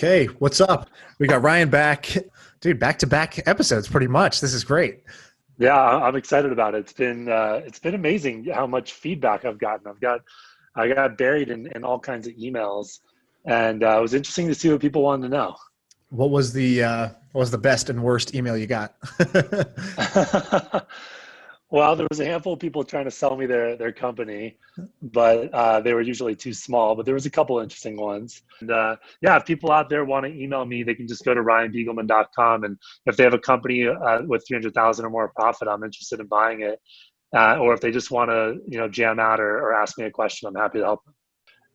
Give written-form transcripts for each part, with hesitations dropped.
Okay, what's up? We got Ryan back. Dude, back-to-back episodes pretty much. This is great. Yeah, I'm excited about it. It's been amazing how much feedback I've gotten. I got buried in all kinds of emails, and it was interesting to see what people wanted to know. What was the best and worst email you got? Well, there was a handful of people trying to sell me their company, but they were usually too small. But there was a couple interesting ones. And yeah, if people out there want to email me, they can just go to ryanbegelman.com. And if they have a company with 300,000 or more profit, I'm interested in buying it. Or if they just want to, jam out or ask me a question, I'm happy to help them.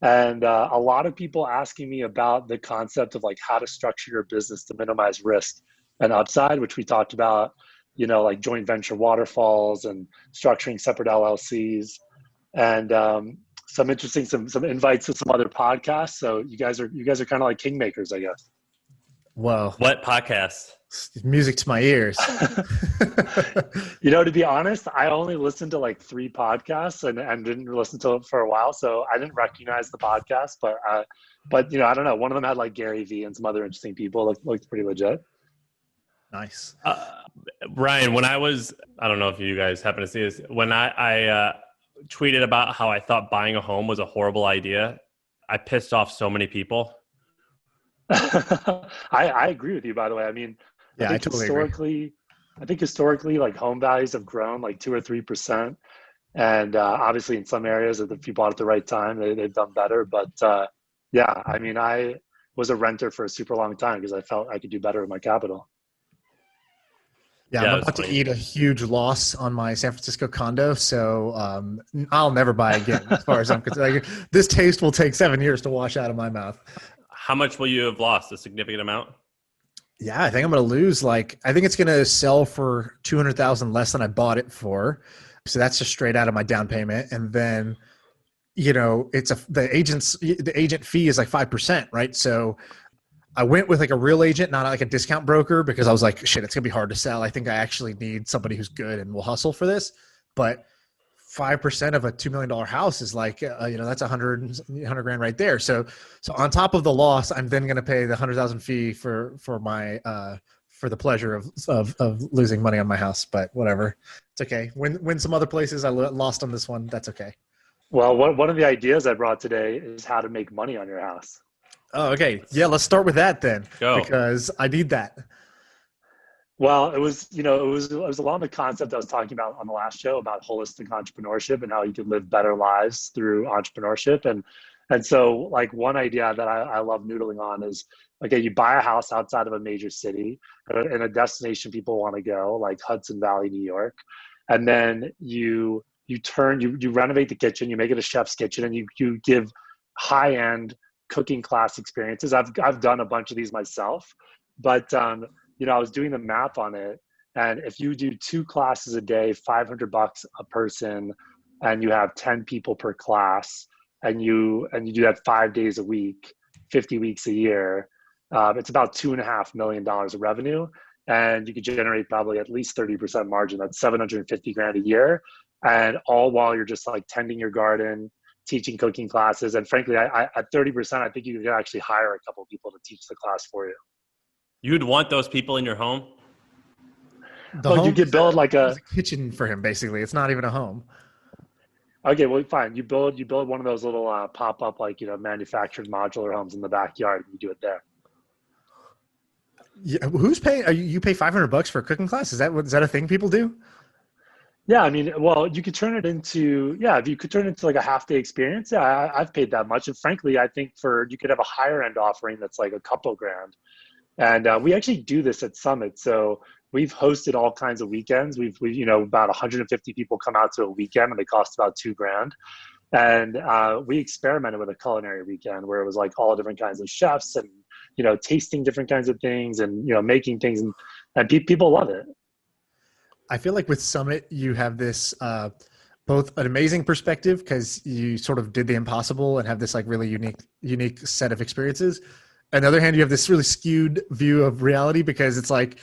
And a lot of people asking me about the concept of like how to structure your business to minimize risk and upside, which we talked about, like joint venture waterfalls and structuring separate LLCs, and some invites to some other podcasts. So you guys are kind of like kingmakers, I guess. Well, What podcast? music to my ears. To be honest, I only listened to like three podcasts and didn't listen to it for a while, so I didn't recognize the podcast. But I don't know. One of them had like Gary Vee and some other interesting people. Looked pretty legit. Nice. Ryan, I don't know if you guys happen to see this, when I tweeted about how I thought buying a home was a horrible idea, I pissed off so many people. I agree with you, by the way. I mean, Yeah, I totally agree. I think historically, like home values have grown like 2 or 3%, and obviously in some areas, if you bought at the right time, they've done better. But yeah, I mean, I was a renter for a super long time because I felt I could do better with my capital. Yeah, Yeah, I'm it was about to funny. eat a huge loss on my San Francisco condo, so I'll never buy again. As far as I'm concerned, like, this taste will take 7 years to wash out of my mouth. How much will you have lost? A significant amount? Yeah, I think I'm going to lose. I think it's going to sell for 200,000 less than I bought it for. So that's just straight out of my down payment, and then the agent fee is like 5%, right? So I went with like a real agent, not like a discount broker, because I was like, shit, it's gonna be hard to sell. I think I actually need somebody who's good and will hustle for this. But 5% of a $2 million house is like, that's 100 grand right there. So on top of the loss, I'm then going to pay the 100,000 fee for my, for the pleasure of losing money on my house, but whatever. It's okay. When some other places I lost on this one, that's okay. Well, one of the ideas I brought today is how to make money on your house. Oh, okay. Yeah. Let's start with that then, Go. because I need that. Well, it was along the concept I was talking about on the last show about holistic entrepreneurship and how you can live better lives through entrepreneurship. And so like one idea that I love noodling on is, okay, you buy a house outside of a major city in a destination people want to go, like Hudson Valley, New York. And then you renovate the kitchen, you make it a chef's kitchen, and you give high-end cooking class experiences. I've done a bunch of these myself, but I was doing the math on it, and if you do 2 classes a day, $500 a person, and you have 10 people per class, and you do that 5 days a week, 50 weeks a year, it's about $2.5 million of revenue, and you could generate probably at least 30% margin. That's 750 grand a year, and all while you're just like tending your garden, teaching cooking classes, and frankly, I at 30%, I think you could actually hire a couple of people to teach the class for you. You'd want those people in your home? The Well, you home could build like is a kitchen for him, basically. It's not even a home. okay, well, fine. You build one of those little pop up like manufactured modular homes in the backyard, and you do it there. Yeah, who's paying? You pay $500 for a cooking class? Is that a thing people do? Yeah, I mean, well, you could turn it into if you could turn it into like a half day experience. Yeah, I've paid that much, and frankly, I think you could have a higher end offering that's like a couple grand. And we actually do this at Summit. So we've hosted all kinds of weekends. We've about 150 people come out to a weekend, and they cost about 2 grand. And we experimented with a culinary weekend where it was like all different kinds of chefs and tasting different kinds of things and making things, and people love it. I feel like with Summit, you have this both an amazing perspective because you sort of did the impossible and have this like really unique set of experiences. On the other hand, you have this really skewed view of reality because it's like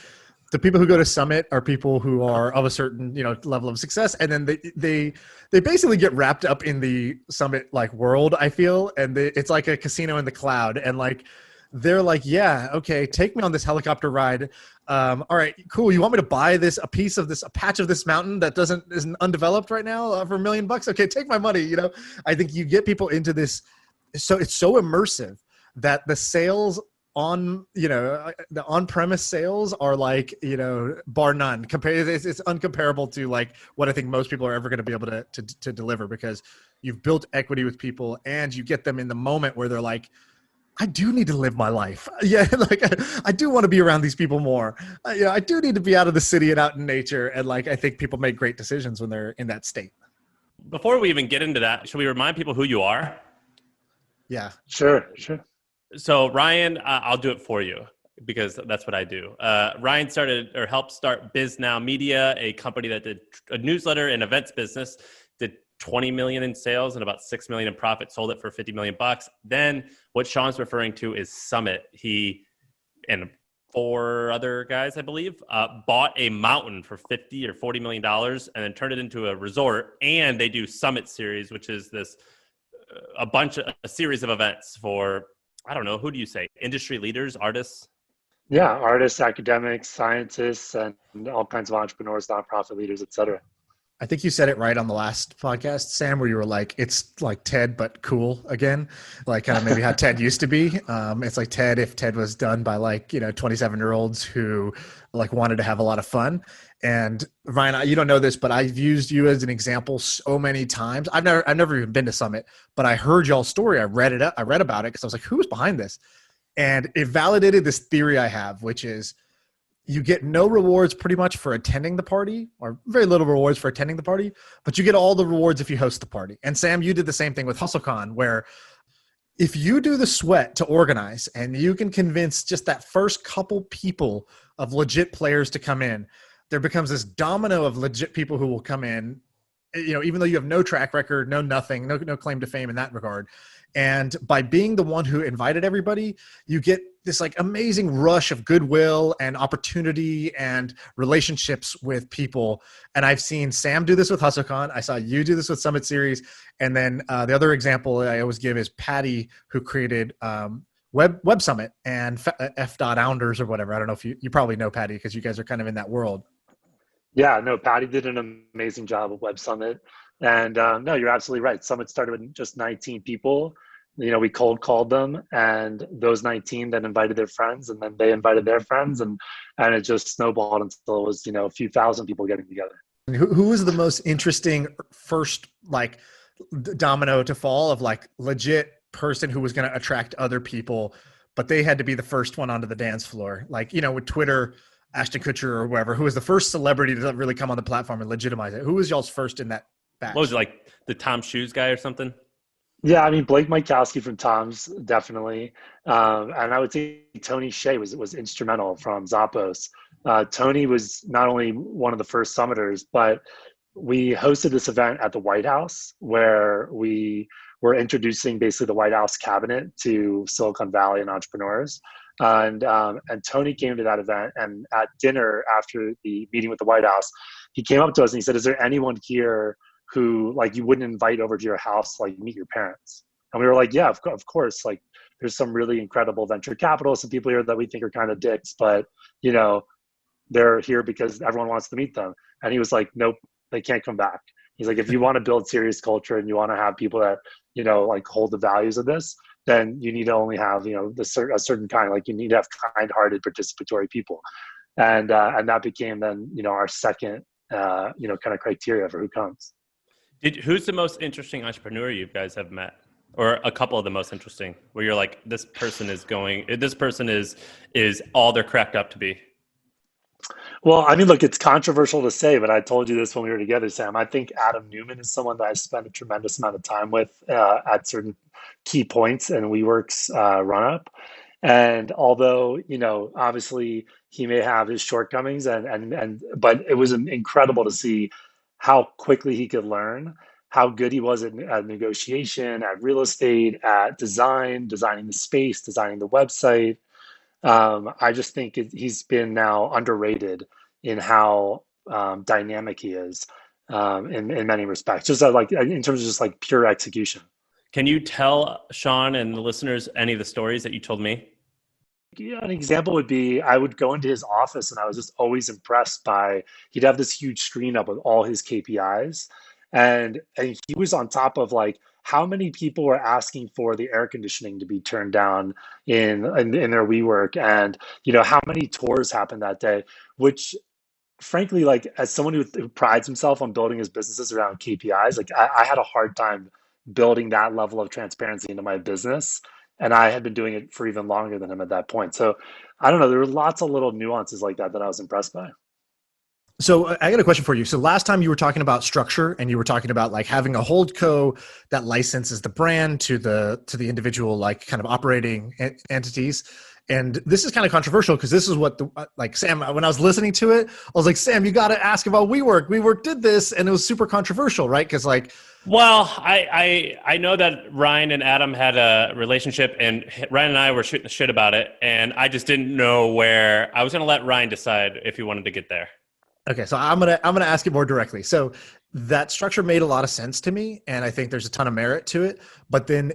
the people who go to Summit are people who are of a certain level of success, and then they basically get wrapped up in the Summit like world. I feel, and it's like a casino in the cloud, and like they're like, yeah, okay, take me on this helicopter ride. All right, cool. You want me to buy a piece of this, a patch of this mountain that isn't undeveloped right now for $1 million? Okay, take my money. I think you get people into this. So it's so immersive that the sales on, the on-premise sales are like, bar none. It's uncomparable to like what I think most people are ever going to be able to deliver, because you've built equity with people and you get them in the moment where they're like, I do need to live my life. Yeah, like I do want to be around these people more. I do need to be out of the city and out in nature. And like I think people make great decisions when they're in that state. Before we even get into that, should we remind people who you are? Yeah, sure. So Ryan, I'll do it for you because that's what I do. Ryan started or helped start Biz Now Media, a company that did a newsletter and events business, did 20 million in sales and about 6 million in profit, sold it for 50 million bucks. Then what Sean's referring to is Summit. He and 4 other guys, I believe, bought a mountain for 50 or 40 million dollars and then turned it into a resort. And they do Summit Series, which is this a series of events for, I don't know, who do you say? Industry leaders, artists? Yeah, artists, academics, scientists, and all kinds of entrepreneurs, nonprofit leaders, et cetera. I think you said it right on the last podcast, Sam, where you were like, it's like TED, but cool again. Like kind of maybe how TED used to be. It's like TED, if TED was done by like, 27-year-olds who like wanted to have a lot of fun. And Ryan, you don't know this, but I've used you as an example so many times. I've never even been to Summit, but I heard y'all's story. I read about it because I was like, who's behind this? And it validated this theory I have, which is you get no rewards pretty much for attending the party, or very little rewards for attending the party, but you get all the rewards if you host the party. And Sam, you did the same thing with HustleCon, where if you do the sweat to organize and you can convince just that first couple people of legit players to come in, there becomes this domino of legit people who will come in, even though you have no track record, no nothing, no claim to fame in that regard. And by being the one who invited everybody, you get this like amazing rush of goodwill and opportunity and relationships with people. And I've seen Sam do this with HustleCon. I saw you do this with Summit Series. And then the other example I always give is Patty, who created Web Summit and F.Ounders or whatever. I don't know if you probably know Patty because you guys are kind of in that world. Yeah, no, Patty did an amazing job of Web Summit. And no, you're absolutely right. Summit started with just 19 people. We cold called them, and those 19 then invited their friends, and then they invited their friends, and it just snowballed until it was, a few thousand people getting together. Who was the most interesting first like domino to fall of like legit person who was going to attract other people, but they had to be the first one onto the dance floor? Like, with Twitter, Ashton Kutcher or whoever, who was the first celebrity to really come on the platform and legitimize it? Who was y'all's first in that batch? What was it, like the Tom Shoes guy or something? Yeah, I mean, Blake Mykowski from Tom's, definitely. And I would say Tony Hsieh was instrumental from Zappos. Tony was not only one of the first summiters, but we hosted this event at the White House where we were introducing basically the White House cabinet to Silicon Valley and entrepreneurs. And Tony came to that event, and at dinner after the meeting with the White House, he came up to us and he said, "Is there anyone here who like you wouldn't invite over to your house to like meet your parents?" And we were like, yeah, of course. Like there's some really incredible venture capitalists and people here that we think are kind of dicks, but they're here because everyone wants to meet them. And he was like, nope, they can't come back. He's like, if you want to build serious culture and you want to have people that, like hold the values of this, then you need to only have, a certain kind, like you need to have kind-hearted participatory people. And that became then, our second, kind of criteria for who comes. Who's the most interesting entrepreneur you guys have met, or a couple of the most interesting, where you're like, this person is all they're cracked up to be? Well, I mean, look, it's controversial to say, but I told you this when we were together, Sam. I think Adam Newman is someone that I spent a tremendous amount of time with at certain key points in WeWork's run up. And although, obviously he may have his shortcomings but it was incredible to see how quickly he could learn, how good he was at negotiation, at real estate, at designing the space, designing the website. I just think he's been now underrated in how dynamic he is in many respects, just like in terms of just like pure execution. Can you tell Sean and the listeners any of the stories that you told me? Yeah, an example would be I would go into his office and I was just always impressed by he'd have this huge screen up with all his KPIs. And he was on top of like how many people were asking for the air conditioning to be turned down in their WeWork, and how many tours happened that day, which frankly, like as someone who prides himself on building his businesses around KPIs, like I had a hard time building that level of transparency into my business. And I had been doing it for even longer than him at that point. So I don't know. There were lots of little nuances like that that I was impressed by. So I got a question for you. So last time you were talking about structure and you were talking about like having a hold co that licenses the brand to the individual like kind of operating entities. And this is kind of controversial because this is what like Sam, when I was listening to it, I was like, Sam, you got to ask about WeWork. WeWork did this and it was super controversial, right? Because like, well, I know that Ryan and Adam had a relationship, and Ryan and I were shooting the shit about it, and I just didn't know where I was going to let Ryan decide if he wanted to get there. okay, so I'm gonna ask it more directly. So that structure made a lot of sense to me, and I think there's a ton of merit to it. But then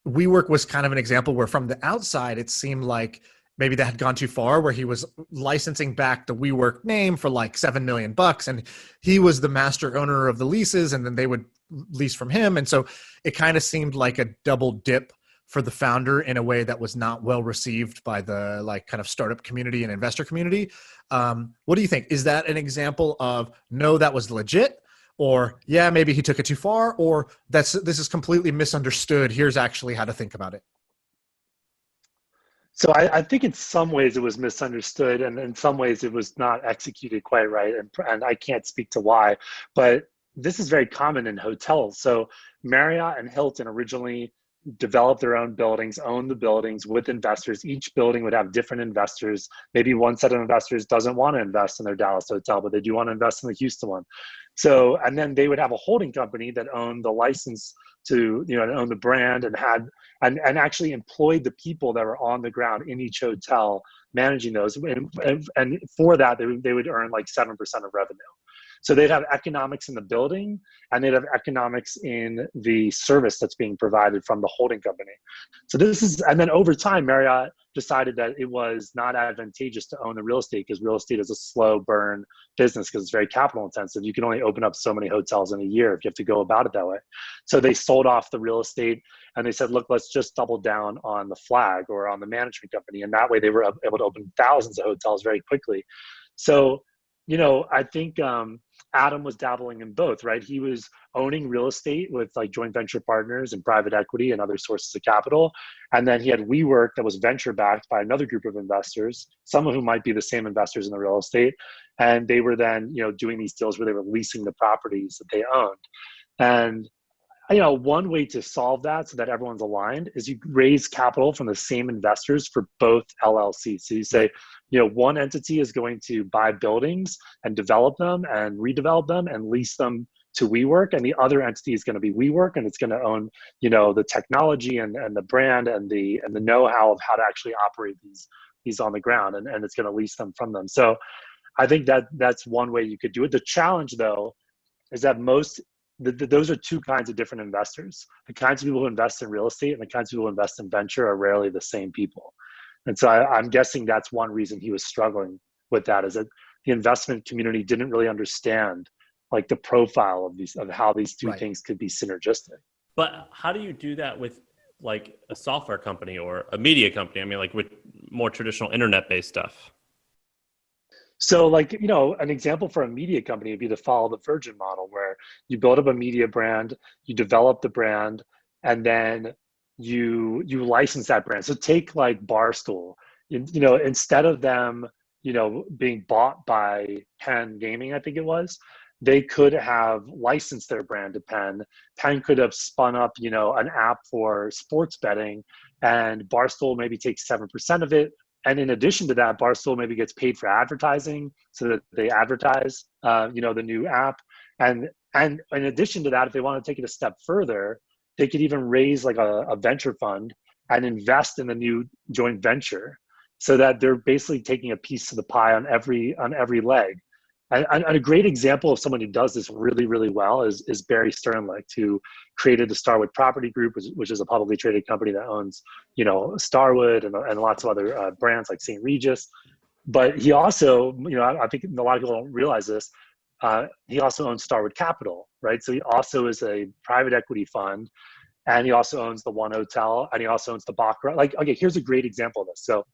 WeWork was kind of an example where, from the outside, it seemed like maybe that had gone too far, where he was licensing back the WeWork name for like $7 million, and he was the master owner of the leases, and then they would lease from him, and so it kind of seemed like a double dip for the founder in a way that was not well received by the like kind of startup community and investor community. What do you think? Is that an example of no, that was legit, or yeah, maybe he took it too far, or this is completely misunderstood? Here's actually how to think about it. So I think in some ways it was misunderstood, and in some ways it was not executed quite right. And I can't speak to why, but this is very common in hotels. So Marriott and Hilton originally developed their own buildings, owned the buildings with investors. Each building would have different investors. Maybe one set of investors doesn't want to invest in their Dallas hotel, but they do want to invest in the Houston one. So, and then they would have a holding company that owned the license to, and owned the brand and had, and actually employed the people that were on the ground in each hotel managing those. And for that, they would earn like 7% of revenue. So they'd have economics in the building, and they'd have economics in the service that's being provided from the holding company. So this is, and then over time, Marriott decided that it was not advantageous to own the real estate, because real estate is a slow burn business because it's very capital intensive. You can only open up so many hotels in a year if you have to go about it that way. So they sold off the real estate, and they said, look, let's just double down on the flag or on the management company. And that way they were able to open thousands of hotels very quickly. So, I think Adam was dabbling in both, right? He was owning real estate with like joint venture partners and private equity and other sources of capital. And then he had WeWork that was venture backed by another group of investors, some of whom might be the same investors in the real estate. And they were then, doing these deals where they were leasing the properties that they owned. And one way to solve that so that everyone's aligned is you raise capital from the same investors for both LLCs. So you say, one entity is going to buy buildings and develop them and redevelop them and lease them to WeWork, and the other entity is going to be WeWork, and it's going to own, the technology and the brand and the know-how of how to actually operate these on the ground, and it's going to lease them from them. So I think that's one way you could do it. The challenge, though, is that those are two kinds of different investors. The kinds of people who invest in real estate and the kinds of people who invest in venture are rarely the same people. And so I'm guessing that's one reason he was struggling with that, is that the investment community didn't really understand like the profile of how these two Right. things could be synergistic. But how do you do that with like a software company or a media company? I mean, like with more traditional internet-based stuff. So like, an example for a media company would be to follow the Virgin model, where you build up a media brand, you develop the brand, and then you license that brand. So take like Barstool, instead of them, being bought by Penn Gaming, I think it was, they could have licensed their brand to Penn. Penn could have spun up, an app for sports betting, and Barstool maybe takes 7% of it. And in addition to that, Barstool maybe gets paid for advertising so that they advertise, the new app. And in addition to that, if they want to take it a step further, they could even raise like a venture fund and invest in the new joint venture, so that they're basically taking a piece of the pie on every leg. And a great example of someone who does this really, really well is Barry Sternlicht, who created the Starwood Property Group, which is a publicly traded company that owns, Starwood and lots of other brands like St. Regis. But he also, I think a lot of people don't realize this. He also owns Starwood Capital, right? So he also is a private equity fund, and he also owns the One Hotel, and he also owns the Baccarat. Okay, here's a great example of this. So,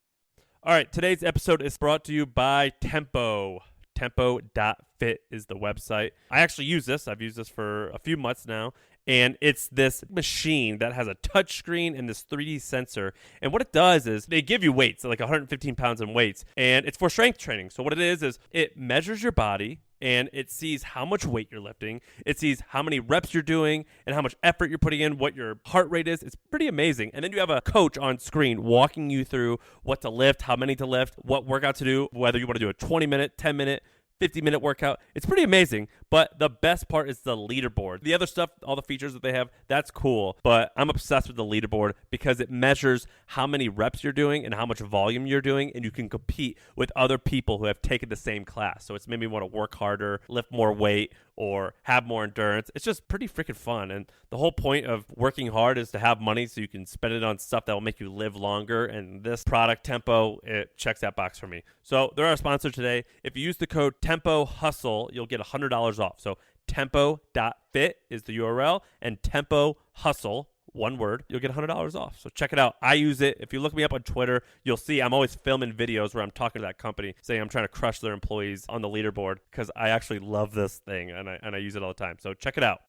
all right, today's episode is brought to you by Tempo. Tempo.fit is the website. I actually use this. I've used this for a few months now. And it's this machine that has a touch screen and this 3D sensor. And what it does is they give you weights, like 115 pounds in weights. And it's for strength training. So what it is it measures your body and it sees how much weight you're lifting. It sees how many reps you're doing and how much effort you're putting in, what your heart rate is. It's pretty amazing. And then you have a coach on screen walking you through what to lift, how many to lift, what workout to do, whether you want to do a 20-minute, 10-minute, 50-minute workout. It's pretty amazing, but the best part is the leaderboard. The other stuff, all the features that they have, that's cool, but I'm obsessed with the leaderboard because it measures how many reps you're doing and how much volume you're doing, and you can compete with other people who have taken the same class. So it's made me want to work harder, lift more weight, or have more endurance. It's just pretty freaking fun. And the whole point of working hard is to have money so you can spend it on stuff that will make you live longer. And this product, Tempo, it checks that box for me. So they're our sponsor today. If you use the code Tempo Hustle, you'll get $100 off. So tempo.fit is the URL, and Tempo Hustle, one word, you'll get $100 off. So check it out. I use it. If you look me up on Twitter, you'll see I'm always filming videos where I'm talking to that company saying I'm trying to crush their employees on the leaderboard because I actually love this thing and I use it all the time. So check it out.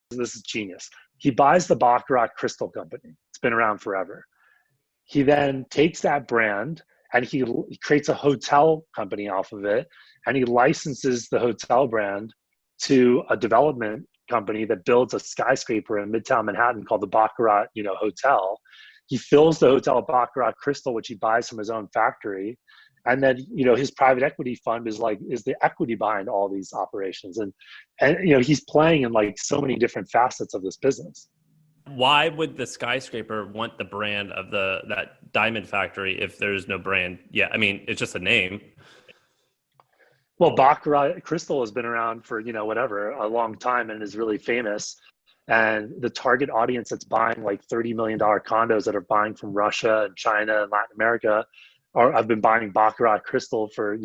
This is genius. He buys the Baccarat Crystal Company. It's been around forever. He then takes that brand and he creates a hotel company off of it, and he licenses the hotel brand to a development company that builds a skyscraper in Midtown Manhattan called the Baccarat, Hotel. He fills the hotel with Baccarat Crystal, which he buys from his own factory. And then, his private equity fund is the equity behind all these operations. And he's playing in so many different facets of this business. Why would the skyscraper want the brand of that diamond factory if there's no brand? Yeah, I mean, it's just a name. Well, Baccarat Crystal has been around for, a long time and is really famous. And the target audience that's buying $30 million condos that are buying from Russia and China and Latin America have been buying Baccarat Crystal for,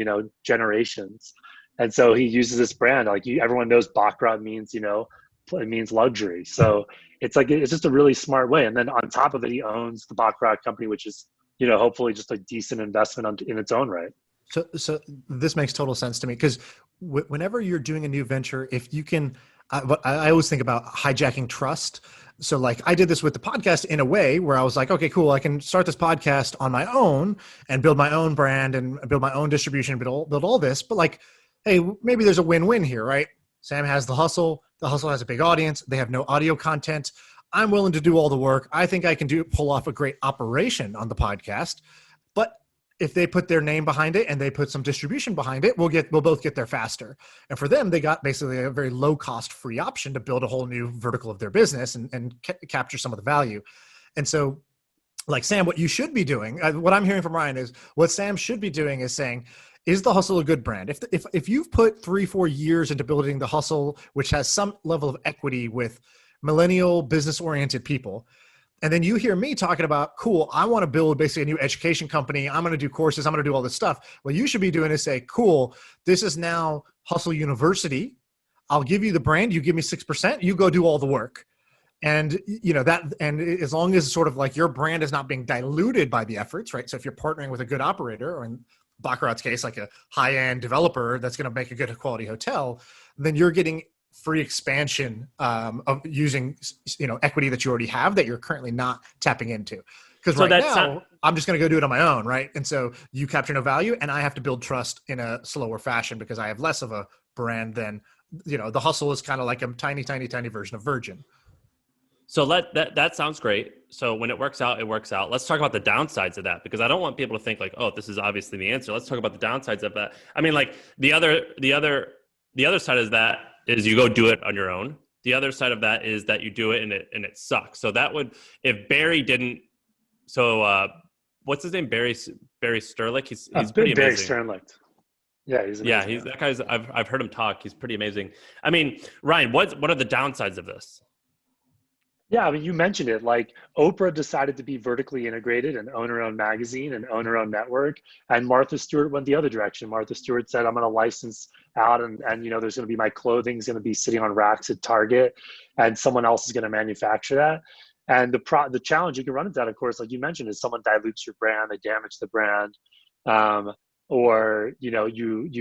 generations. And so he uses this brand. Everyone knows Baccarat means, it means luxury. So it's just a really smart way. And then on top of it, he owns the Baccarat company, which is, hopefully just a decent investment in its own right. So this makes total sense to me because whenever you're doing a new venture, if you can, I always think about hijacking trust. So I did this with the podcast in a way where I was like, okay, cool. I can start this podcast on my own and build my own brand and build my own distribution, build all this. But hey, maybe there's a win-win here, right? Sam has the hustle. The hustle has a big audience. They have no audio content. I'm willing to do all the work. I think I can pull off a great operation on the podcast. But if they put their name behind it and they put some distribution behind it, we'll both get there faster. And for them, they got basically a very low cost free option to build a whole new vertical of their business and capture some of the value. And so Sam, what you should be doing, what I'm hearing from Ryan is what Sam should be doing is saying, is the hustle a good brand? If you've put 3-4 years into building the hustle, which has some level of equity with millennial business oriented people, and then you hear me talking about, cool, I want to build basically a new education company. I'm going to do courses. I'm going to do all this stuff. What you should be doing is say, cool, this is now Hustle University. I'll give you the brand. You give me 6%. You go do all the work. And and as long as sort of your brand is not being diluted by the efforts, right? So if you're partnering with a good operator, or in Baccarat's case, a high-end developer that's going to make a good quality hotel, then you're getting free expansion of using equity that you already have that you're currently not tapping into. Because I'm just going to go do it on my own, right? And so you capture no value, and I have to build trust in a slower fashion because I have less of a brand than the hustle is kind of like a tiny version of Virgin. So that sounds great. So when it works out, it works out. Let's talk about the downsides of that, because I don't want people to think oh, this is obviously the answer. Let's talk about the downsides of that. I mean, the other side is that is you go do it on your own. The other side of that is that you do it and it sucks. So that would, if Barry didn't, what's his name? Barry Sterlick. He's pretty Barry amazing. Sternlicht. Yeah, he's Yeah, amazing. that guy's. I've heard him talk. He's pretty amazing. I mean, Ryan, what are the downsides of this? Yeah, I mean, you mentioned it. Like Oprah decided to be vertically integrated and own her own magazine and own her own network. And Martha Stewart went the other direction. Martha Stewart said, "I'm going to license out, and there's going to be my clothing's going to be sitting on racks at Target, and someone else is going to manufacture that." And the challenge you can run into that, of course, like you mentioned, is someone dilutes your brand, they damage the brand, um, or you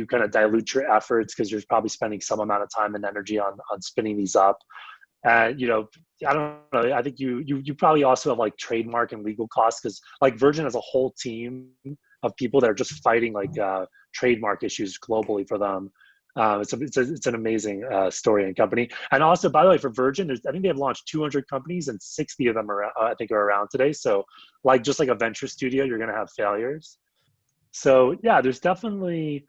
kind of dilute your efforts because you're probably spending some amount of time and energy on spinning these up. And I don't know. I think you probably also have like trademark and legal costs because like Virgin has a whole team of people that are just fighting like trademark issues globally for them. It's an amazing story and company. And also, by the way, for Virgin, I think they have launched 200 companies and 60 of them are I think are around today. So like just like a venture studio, you're going to have failures. So yeah, there's definitely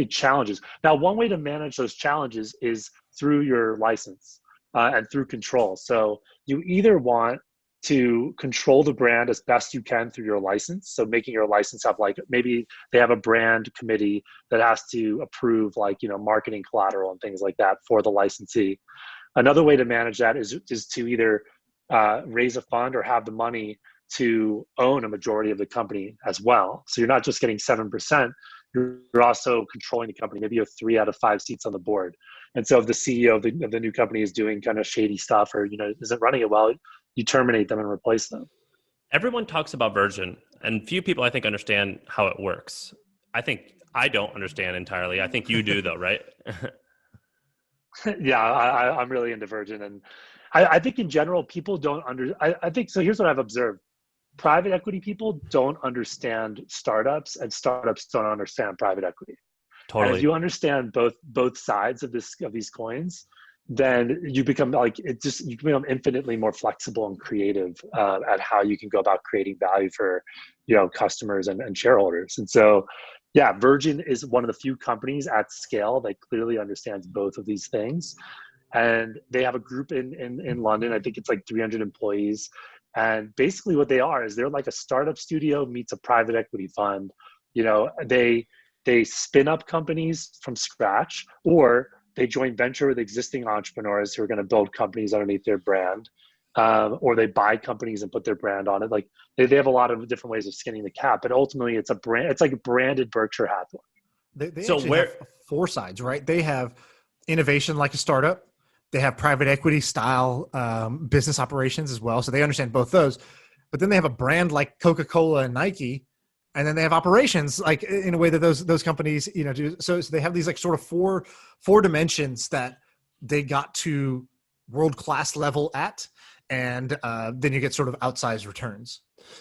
challenges. Now, one way to manage those challenges is through your license and through control. So you either want to control the brand as best you can through your license. So making your license have like maybe they have a brand committee that has to approve like marketing collateral and things like that for the licensee. Another way to manage that is to either raise a fund or have the money to own a majority of the company as well. So you're not just getting 7%, you're also controlling the company. Maybe you have 3 out of 5 seats on the board. And so if the CEO of the new company is doing kind of shady stuff or isn't running it well, you terminate them and replace them. Everyone talks about Virgin, and few people I think understand how it works. I think I don't understand entirely. I think you do, though, right? Yeah, I'm really into Virgin, and I think in general people don't I think so. Here's what I've observed: private equity people don't understand startups, and startups don't understand private equity. And if Totally. you understand both sides of these coins, then you become like you become infinitely more flexible and creative at how you can go about creating value for customers and shareholders. And so, yeah, Virgin is one of the few companies at scale that clearly understands both of these things. And they have a group in London. I think it's like 300 employees. And basically, what they are is they're like a startup studio meets a private equity fund. They spin up companies from scratch, or they join venture with existing entrepreneurs who are going to build companies underneath their brand, or they buy companies and put their brand on it. Like they have a lot of different ways of skinning the cat, but ultimately it's a brand. It's like a branded Berkshire Hathaway. They So actually have 4 sides, right? They have innovation like a startup. They have private equity style business operations as well. So they understand both those. But then they have a brand like Coca-Cola and Nike. And then they have operations like in a way that those companies, do. So they have these like sort of four dimensions that they got to world-class level at. And then you get sort of outsized returns.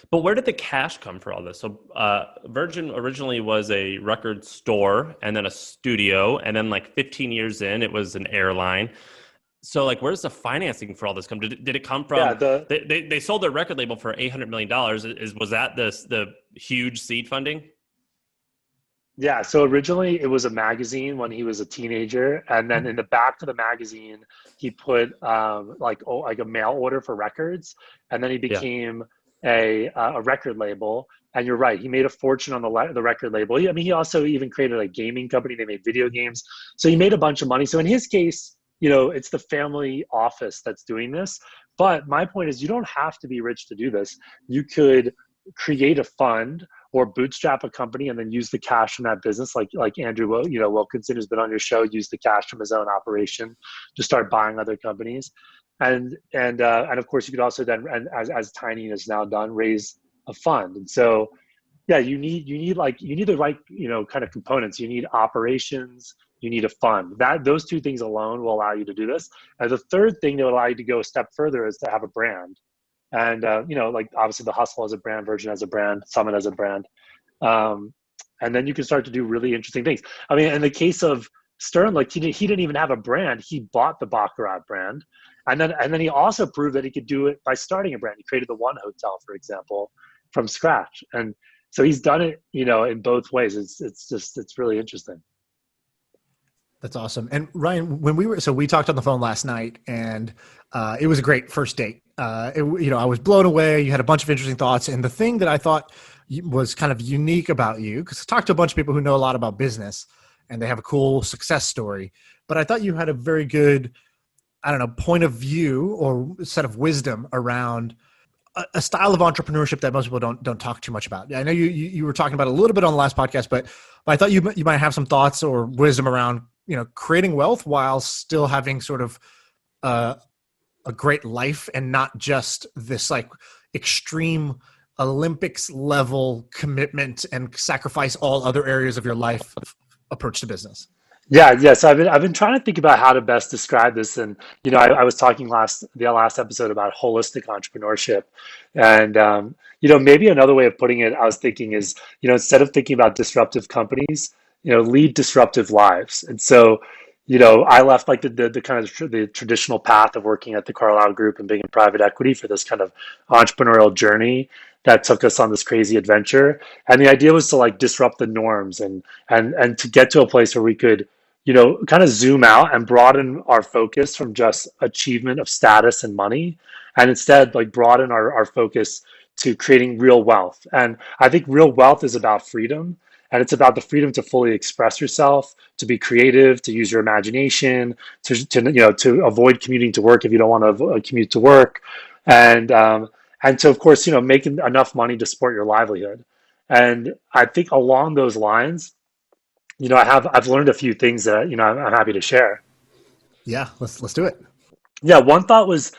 But where did the cash come for all this? So Virgin originally was a record store and then a studio. And then like 15 years in, it was an airline. So like, where's the financing for all this come? Did it come from, they sold their record label for $800 million. Was that the huge seed funding? Yeah, so originally it was a magazine when he was a teenager, and then in the back of the magazine he put like a mail order for records, and then he became a record label. And you're right, he made a fortune on the record label. He also even created a gaming company. They made video games, so he made a bunch of money. So in his case, it's the family office that's doing this. But my point is, you don't have to be rich to do this. You could create a fund or bootstrap a company and then use the cash from that business, like Andrew Wilkinson, who's been on your show, used the cash from his own operation to start buying other companies. And of course you could also then, and as Tiny has now done, raise a fund. And so yeah, you need the right kind of components. You need operations, you need a fund. Those 2 things alone will allow you to do this. And the third thing that will allow you to go a step further is to have a brand. And like obviously the Hustle as a brand, Virgin as a brand, Summit as a brand, and then you can start to do really interesting things. I mean, in the case of Stern, like he didn't even have a brand. He bought the Baccarat brand, and then he also proved that he could do it by starting a brand. He created the One Hotel, for example, from scratch, and so he's done it, in both ways. It's really interesting. That's awesome. And Ryan, we talked on the phone last night, and it was a great first date. I was blown away. You had a bunch of interesting thoughts, and the thing that I thought was kind of unique about you, because I talked to a bunch of people who know a lot about business and they have a cool success story, but I thought you had a very good, I don't know, point of view or set of wisdom around a style of entrepreneurship that most people don't talk too much about. I know you were talking about it a little bit on the last podcast, but I thought you might have some thoughts or wisdom around, creating wealth while still having sort of a great life and not just this like extreme Olympics level commitment and sacrifice all other areas of your life approach to business. Yeah. So I've been trying to think about how to best describe this, and I was talking the last episode about holistic entrepreneurship, and maybe another way of putting it, I was thinking is, instead of thinking about disruptive companies, lead disruptive lives. And so, I left like the kind of the traditional path of working at the Carlyle Group and being in private equity for this kind of entrepreneurial journey that took us on this crazy adventure. And the idea was to like disrupt the norms and to get to a place where we could, kind of zoom out and broaden our focus from just achievement of status and money, and instead like broaden our focus to creating real wealth. And I think real wealth is about freedom, and it's about the freedom to fully express yourself, to be creative, to use your imagination, to avoid commuting to work if you don't want to commute to work, and to, of course, making enough money to support your livelihood. And I think along those lines, I've learned a few things that I'm happy to share. Yeah, let's do it. Yeah, one thought was,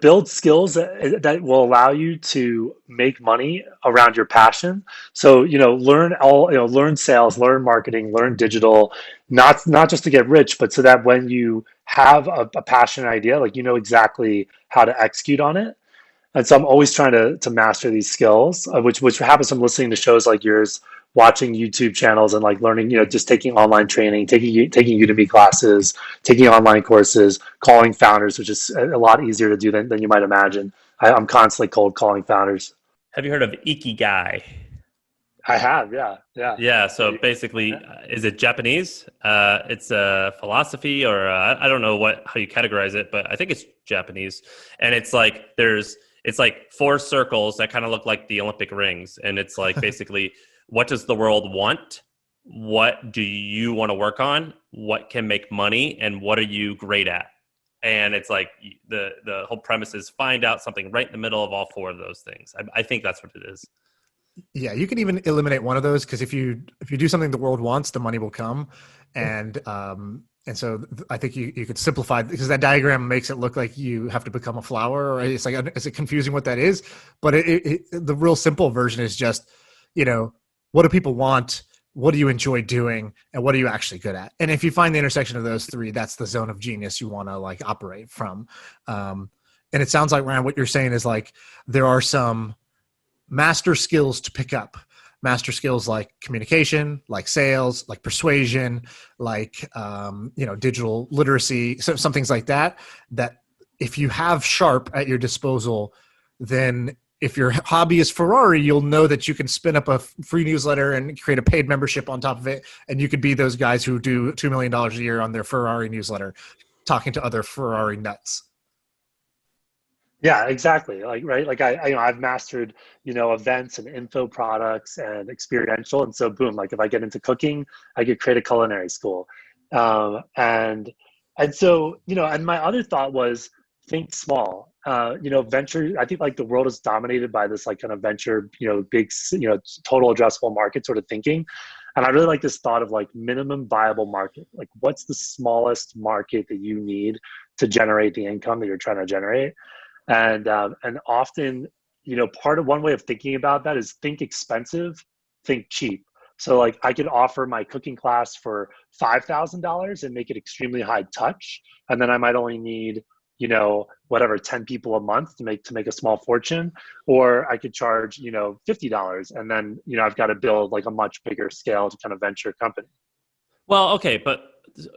build skills that will allow you to make money around your passion. So, learn sales, learn marketing, learn digital, not just to get rich, but so that when you have a passionate idea, like, exactly how to execute on it. And so I'm always trying to master these skills, which happens from listening to shows like yours, watching YouTube channels, and like learning, just taking online training, taking Udemy classes, taking online courses, calling founders, which is a lot easier to do than you might imagine. I'm constantly cold calling founders. Have you heard of Ikigai? I have, yeah. Yeah, so basically, is it Japanese? It's a philosophy, or I don't know how you categorize it, but I think it's Japanese. And it's like it's like four circles that kind of look like the Olympic rings. And it's like basically, what does the world want? What do you want to work on? What can make money? And what are you great at? And it's like the whole premise is find out something right in the middle of all four of those things. I think that's what it is. Yeah, you can even eliminate one of those, because if you do something the world wants, the money will come. And so I think you could simplify, because that diagram makes it look like you have to become a flower, or it's like, is it confusing what that is? But the real simple version is just, what do people want? What do you enjoy doing? And what are you actually good at? And if you find the intersection of those three, that's the zone of genius you want to like operate from. And it sounds like, Ryan, what you're saying is like, there are some master skills to pick up. Master skills like communication, like sales, like persuasion, like digital literacy, so some things like that if you have sharp at your disposal, then if your hobby is Ferrari, you'll know that you can spin up a free newsletter and create a paid membership on top of it, and you could be those guys who do $2 million a year on their Ferrari newsletter, talking to other Ferrari nuts. Yeah, exactly. Like, right. Like I've mastered, events and info products and experiential. And so boom, like if I get into cooking, I could create a culinary school. And so, and my other thought was think small. Venture, I think like the world is dominated by this like kind of venture, big, total addressable market sort of thinking. And I really like this thought of like minimum viable market. Like what's the smallest market that you need to generate the income that you're trying to generate? And often, one way of thinking about that is think expensive, think cheap. So like I could offer my cooking class for $5,000 and make it extremely high touch. And then I might only need, 10 people a month to make a small fortune. Or I could charge, $50. And then, I've got to build like a much bigger scale to kind of venture company. Well, okay, but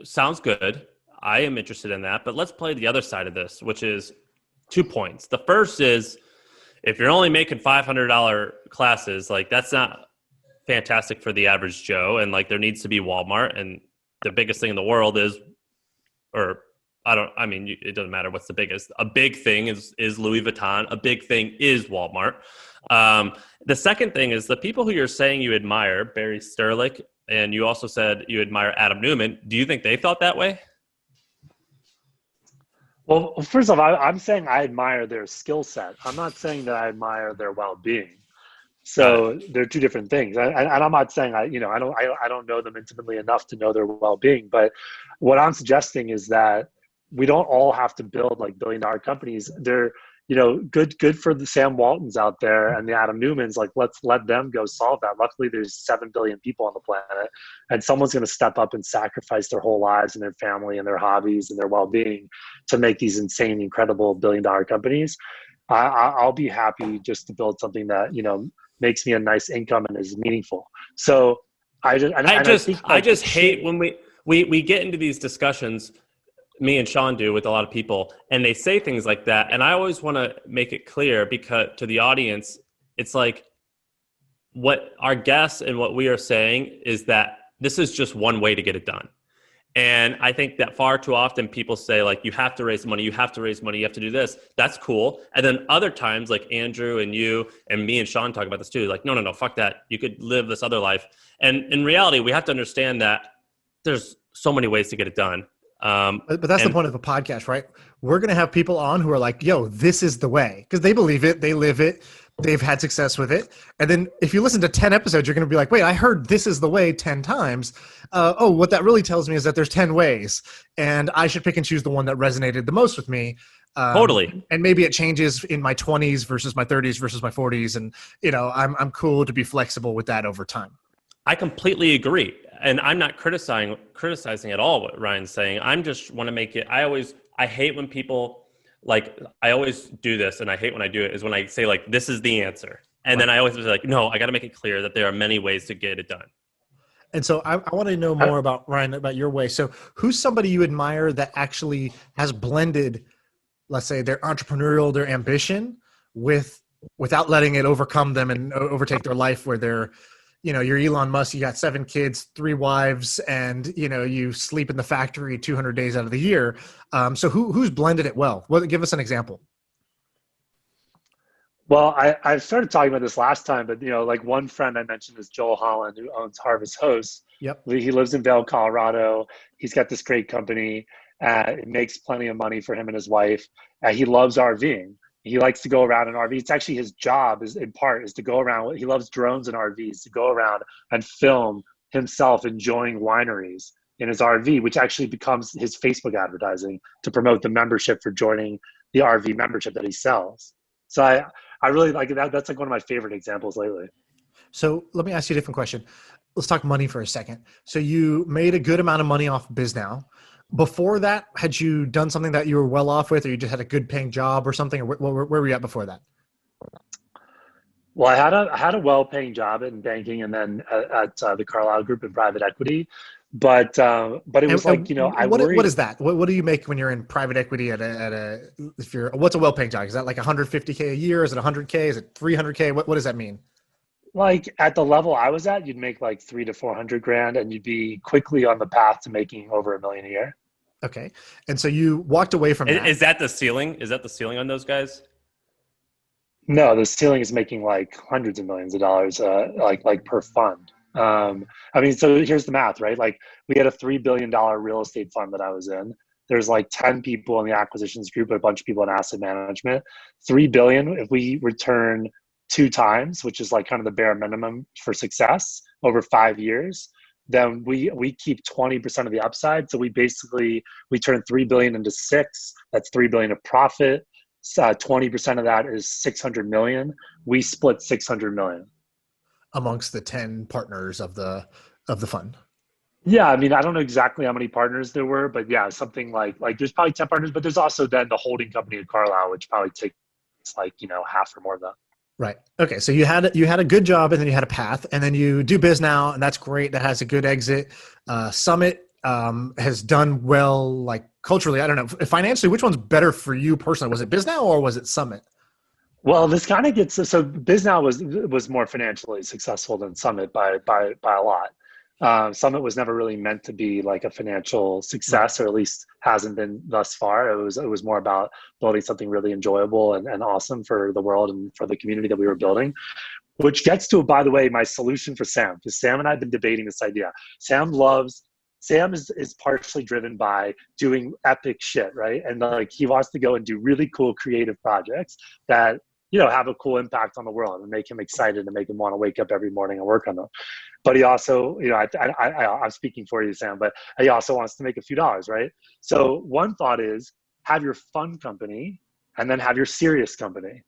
sounds good. I am interested in that. But let's play the other side of this, which is 2 points. The first is, if you're only making $500 classes, like that's not fantastic for the average Joe. And like there needs to be Walmart, and the biggest thing in the world is, it doesn't matter what's the biggest. A big thing is Louis Vuitton. A big thing is Walmart. The second thing is the people who you're saying you admire, Barry Sterlick, and you also said you admire Adam Newman. Do you think they thought that way? Well, first off, I'm saying I admire their skill set. I'm not saying that I admire their well-being. So they're two different things. And I'm not saying I don't know them intimately enough to know their well-being. But what I'm suggesting is that we don't all have to build like billion-dollar companies. They're, good for the Sam Waltons out there and the Adam Newmans. Like, let's let them go solve that. Luckily, there's 7 billion people on the planet, and someone's going to step up and sacrifice their whole lives and their family and their hobbies and their well-being to make these insane, incredible billion-dollar companies. I'll be happy just to build something that makes me a nice income and is meaningful. So I just hate when we get into these discussions, me and Sean do with a lot of people, and they say things like that. And I always want to make it clear because to the audience, it's like what our guests and what we are saying is that this is just one way to get it done. And I think that far too often people say like, you have to raise money, you have to raise money, you have to do this. That's cool. And then other times like Andrew and you and me and Sean talk about this too. Like, no, fuck that. You could live this other life. And in reality, we have to understand that there's so many ways to get it done. But that's the point of a podcast, right? We're going to have people on who are like, yo, this is the way, because they believe it, they live it, they've had success with it. And then if you listen to 10 episodes, you're going to be like, wait, I heard this is the way 10 times. What that really tells me is that there's 10 ways, and I should pick and choose the one that resonated the most with me. Totally. And maybe it changes in my 20s versus my 30s versus my 40s. And, I'm cool to be flexible with that over time. I completely agree. And I'm not criticizing at all what Ryan's saying. I'm just want to make it, I hate when people like, I always do this and I hate when I do it, is when I say like, this is the answer. And then I always was like, no, I got to make it clear that there are many ways to get it done. And so I want to know more about Ryan, about your way. So who's somebody you admire that actually has blended, let's say, their entrepreneurial, their ambition without letting it overcome them and overtake their life, where they're, you're Elon Musk, you got 7 kids, 3 wives, and, you sleep in the factory 200 days out of the year. So who's blended it well? Give us an example. Well, I started talking about this last time, but, like one friend I mentioned is Joel Holland, who owns Harvest Hosts. Yep. He lives in Vail, Colorado. He's got this great company. It makes plenty of money for him and his wife. He loves RVing. He likes to go around in RV. It's actually his job is to go around. He loves drones and RVs, to go around and film himself enjoying wineries in his RV, which actually becomes his Facebook advertising to promote the membership for joining the RV membership that he sells. So I really like that. That's like one of my favorite examples lately. So let me ask you a different question. Let's talk money for a second. So you made a good amount of money off BizNow. Before that, had you done something that you were well off with, or you just had a good paying job or something? Or where were you at before that? Well, I had a well paying job in banking, and then at the Carlyle Group in private equity. But it was what is that? What do you make when you're in private equity what's a well paying job? Is that like $150K a year? Is it $100K? Is it $300K? What does that mean? Like at the level I was at, you'd make like $300,000 to $400,000, and you'd be quickly on the path to making over $1 million a year. Okay. And so you walked away from that. Is that the ceiling? Is that the ceiling on those guys? No, the ceiling is making like hundreds of millions of dollars, like per fund. So here's the math, right? Like we had a $3 billion real estate fund that I was in. There's like 10 people in the acquisitions group, a bunch of people in asset management. $3 billion, if we return 2 times, which is like kind of the bare minimum for success over 5 years, then we keep 20% of the upside. So we turn 3 billion into 6. That's 3 billion of profit. 20% of that is 600 million. We split 600 million amongst the 10 partners of the fund. Yeah, I mean, I don't know exactly how many partners there were, but yeah, something like there's probably 10 partners, but there's also then the holding company at Carlyle, which probably takes like half or more of that. Right. Okay. So you had a good job, and then you had a path, and then you do BizNow, and that's great. That has a good exit. Summit has done well, like culturally. I don't know, financially, which one's better for you personally? Was it BizNow or was it Summit? Well, this kind of gets so BizNow was more financially successful than Summit by a lot. Summit was never really meant to be like a financial success, or at least hasn't been thus far. It was more about building something really enjoyable and awesome for the world and for the community that we were building. Which gets to, by the way, my solution for Sam, because Sam and I have been debating this idea. Sam is partially driven by doing epic shit, right? And like he wants to go and do really cool creative projects that, you know, have a cool impact on the world and make him excited and make him want to wake up every morning and work on them. But he also, you know, I'm speaking for you, Sam, but he also wants to make a few dollars, right? So one thought is have your fun company and then have your serious company.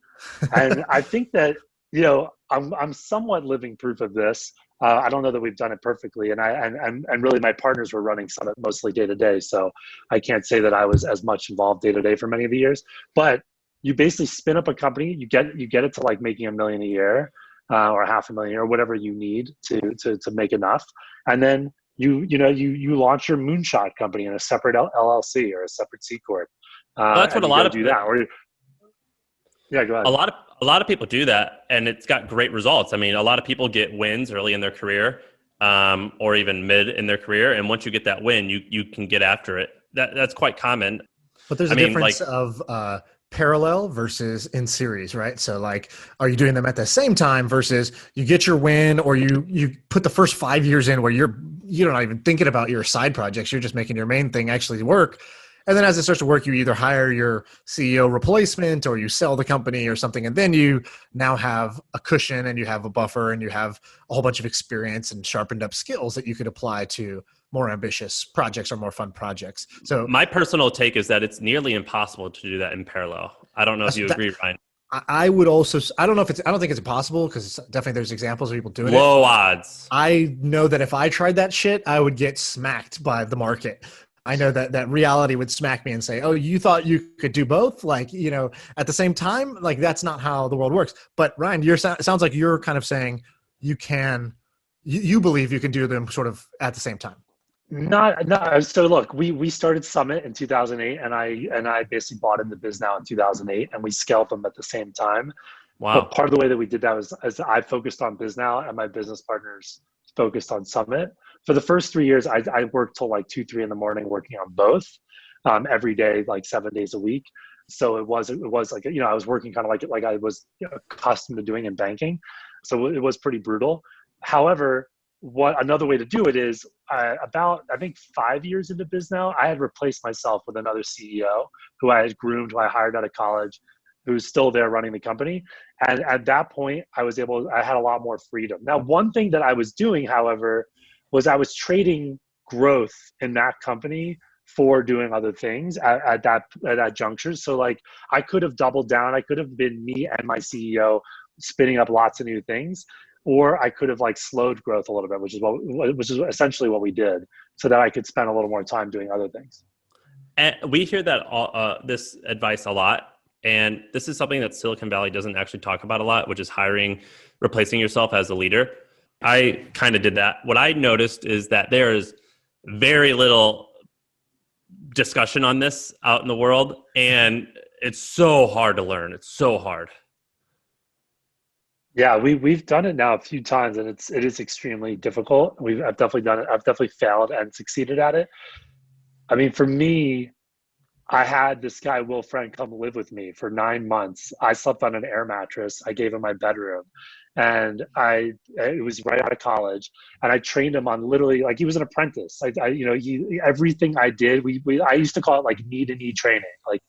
And I think that, you know, I'm somewhat living proof of this. I don't know that we've done it perfectly, and really my partners were running Summit mostly day to day, so I can't say that I was as much involved day to day for many of the years. But you basically spin up a company, you get it to like making $1 million a year, or $500,000 or whatever you need to make enough, and then you launch your moonshot company in a separate LLC or a separate C corp. Well, that's what a lot of do that. Or yeah, go ahead. A lot of people do that, and it's got great results. I mean, a lot of people get wins early in their career, or even mid in their career, and once you get that win, you can get after it. That's quite common. But there's a difference of parallel versus in series, right? So like, are you doing them at the same time versus you get your win, or you put the first 5 years in where you're not even thinking about your side projects, you're just making your main thing actually work. And then as it starts to work, you either hire your CEO replacement or you sell the company or something. And then you now have a cushion and you have a buffer and you have a whole bunch of experience and sharpened up skills that you could apply to more ambitious projects or more fun projects. So my personal take is that it's nearly impossible to do that in parallel. I don't know if you agree, Ryan. I would also, I don't think it's impossible, because definitely there's examples of people doing it. Low odds. I know that if I tried that shit, I would get smacked by the market. I know that reality would smack me and say, oh, you thought you could do both? Like, you know, at the same time? Like, that's not how the world works. But Ryan, it sounds like you're kind of saying you believe you can do them sort of at the same time. No. So look, we started Summit in 2008, and I basically bought into BizNow in 2008, and we scaled them at the same time. Wow. But part of the way that we did that was as I focused on BizNow and my business partners focused on Summit. For the first 3 years, I worked till like 2, 3 in the morning working on both, every day, like 7 days a week. So it was like, you know, I was working kind of like I was accustomed to doing in banking. So it was pretty brutal. However, another way to do it is about, I think 5 years into BizNow, I had replaced myself with another CEO who I had groomed, who I hired out of college, who's still there running the company. And at that point, I had a lot more freedom. Now, one thing that I was doing, however, was I was trading growth in that company for doing other things at that juncture. So like I could have doubled down. I could have been me and my CEO spinning up lots of new things, or I could have like slowed growth a little bit, which is essentially what we did, so that I could spend a little more time doing other things. And we hear that this advice a lot. And this is something that Silicon Valley doesn't actually talk about a lot, which is replacing yourself as a leader. I kind of did that. What I noticed is that there is very little discussion on this out in the world, and it's so hard to learn. It's so hard. Yeah, we've done it now a few times, and it is extremely difficult. I've definitely done it. I've definitely failed and succeeded at it. I mean, for me, I had this guy, Will Friend, come live with me for 9 months. I slept on an air mattress. I gave him my bedroom. And it was right out of college, and I trained him on literally, like, he was an apprentice. Everything I did, I used to call it like knee-to-knee training. Like,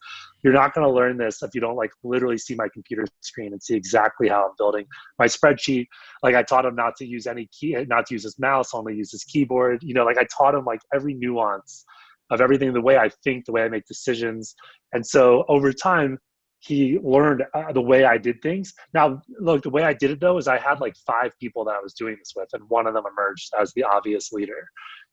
you're not going to learn this if you don't like literally see my computer screen and see exactly how I'm building my spreadsheet. Like, I taught him not to use not to use his mouse, only use his keyboard. You know, like I taught him like every nuance of everything, the way I think, the way I make decisions. And so over time, he learned the way I did things. Now, look, the way I did it, though, is I had like 5 people that I was doing this with, and one of them emerged as the obvious leader.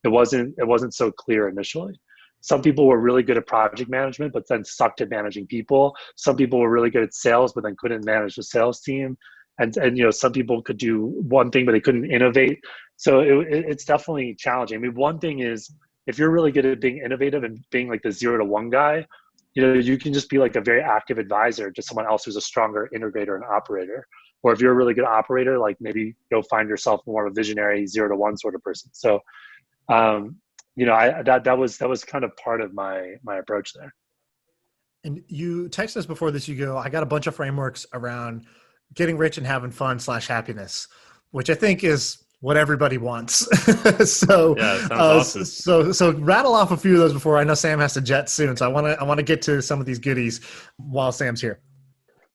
It wasn't so clear initially. Some people were really good at project management, but then sucked at managing people. Some people were really good at sales, but then couldn't manage the sales team. And you know, some people could do one thing, but they couldn't innovate. So it's definitely challenging. I mean, one thing is, if you're really good at being innovative and being like the 0 to 1 guy, you know, you can just be like a very active advisor to someone else who's a stronger integrator and operator. Or if you're a really good operator, like maybe go find yourself more of a visionary 0 to 1 sort of person. So, that was kind of part of my approach there. And you texted us before this, you go, I got a bunch of frameworks around getting rich and having fun / happiness, which I think is what everybody wants. So, yeah, sounds awesome. So rattle off a few of those before I know Sam has to jet soon. So I want to get to some of these goodies while Sam's here.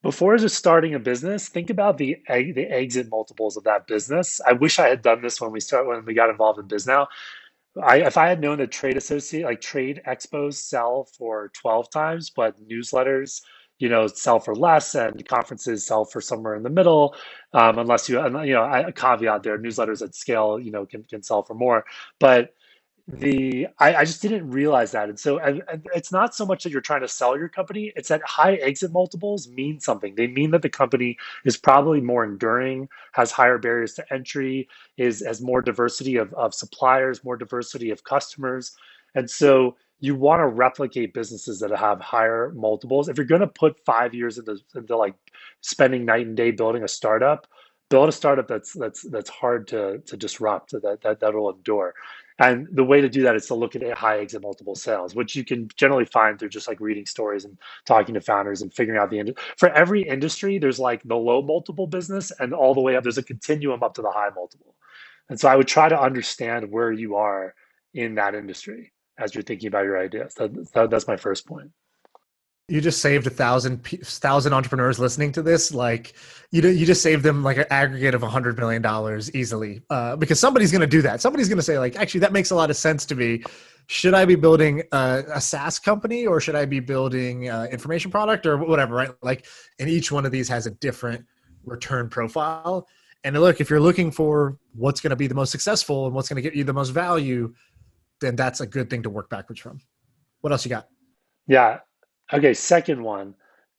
Before just starting a business, think about the exit multiples of that business. I wish I had done this when we got involved in BizNow. If I had known that trade expos sell for 12 times, but newsletters, sell for less, and conferences sell for somewhere in the middle, unless a caveat there, newsletters at scale, can sell for more. But I just didn't realize that. And so it's not so much that you're trying to sell your company, it's that high exit multiples mean something. They mean that the company is probably more enduring, has higher barriers to entry, has more diversity of suppliers, more diversity of customers. And so you want to replicate businesses that have higher multiples. If you're going to put 5 years into like spending night and day building a startup, build a startup that's hard to disrupt, that'll endure. And the way to do that is to look at high exit multiple sales, which you can generally find through just like reading stories and talking to founders and figuring out for every industry, there's like the low multiple business and all the way up, there's a continuum up to the high multiple. And so I would try to understand where you are in that industry as you're thinking about your ideas. That's my first point. You just saved 1,000 entrepreneurs listening to this. Like you just saved them like an aggregate of $100 million easily, because somebody's going to do that. Somebody's going to say like, actually, that makes a lot of sense to me. Should I be building a SaaS company or should I be building information product or whatever, right? Like, and each one of these has a different return profile. And look, if you're looking for what's going to be the most successful and what's going to get you the most value, then that's a good thing to work backwards from. What else you got? Yeah. Okay, second one,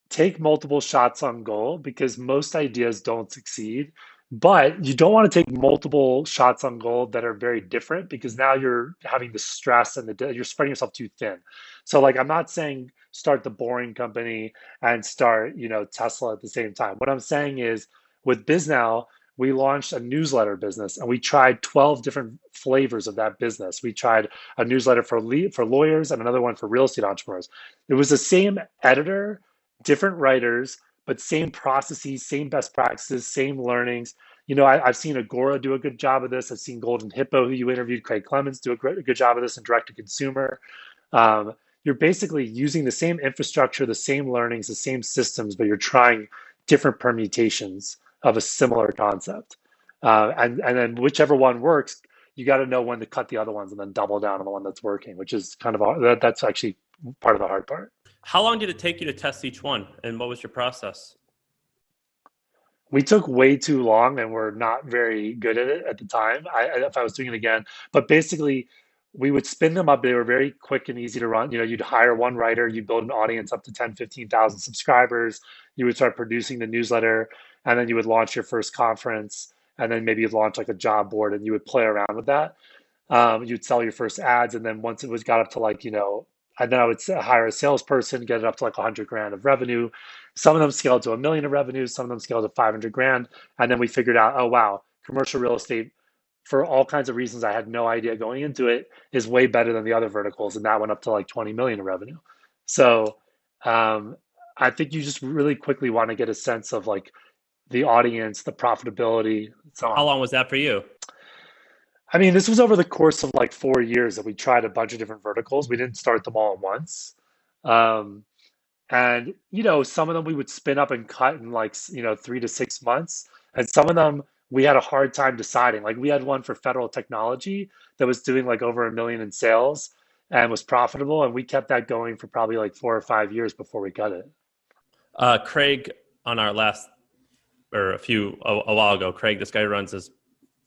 take multiple shots on goal because most ideas don't succeed, but you don't want to take multiple shots on goal that are very different because now you're having the stress and you're spreading yourself too thin. So like, I'm not saying start the boring company and start, Tesla at the same time. What I'm saying is with BizNow, we launched a newsletter business and we tried 12 different flavors of that business. We tried a newsletter for lawyers and another one for real estate entrepreneurs. It was the same editor, different writers, but same processes, same best practices, same learnings. I've seen Agora do a good job of this. I've seen Golden Hippo, who you interviewed, Craig Clemens, do a good job of this in direct to consumer. You're basically using the same infrastructure, the same learnings, the same systems, but you're trying different permutations of a similar concept. And then whichever one works, you got to know when to cut the other ones and then double down on the one that's working, which is kind of, that's actually part of the hard part. How long did it take you to test each one and what was your process? We took way too long and we're not very good at it at the time. If I was doing it again, but basically we would spin them up. They were very quick and easy to run. You'd hire one writer, you'd build an audience up to 10, 15,000 subscribers. You would start producing the newsletter and then you would launch your first conference. And then maybe you'd launch like a job board and you would play around with that. You'd sell your first ads. And then once it got up to like, and then I would hire a salesperson, get it up to like 100 grand of revenue. Some of them scaled to $1 million of revenue. Some of them scaled to 500 grand. And then we figured out, oh, wow, commercial real estate, for all kinds of reasons I had no idea going into it, is way better than the other verticals. And that went up to like 20 million of revenue. So I think you just really quickly want to get a sense of like the audience, the profitability, so on. How long was that for you? I mean, this was over the course of like 4 years that we tried a bunch of different verticals. We didn't start them all at once. And, some of them we would spin up and cut in like, 3 to 6 months. And some of them we had a hard time deciding. Like we had one for federal technology that was doing like over $1 million in sales and was profitable. And we kept that going for probably like 4 or 5 years before we cut it. Craig, on our last, or a while ago, Craig, this guy runs this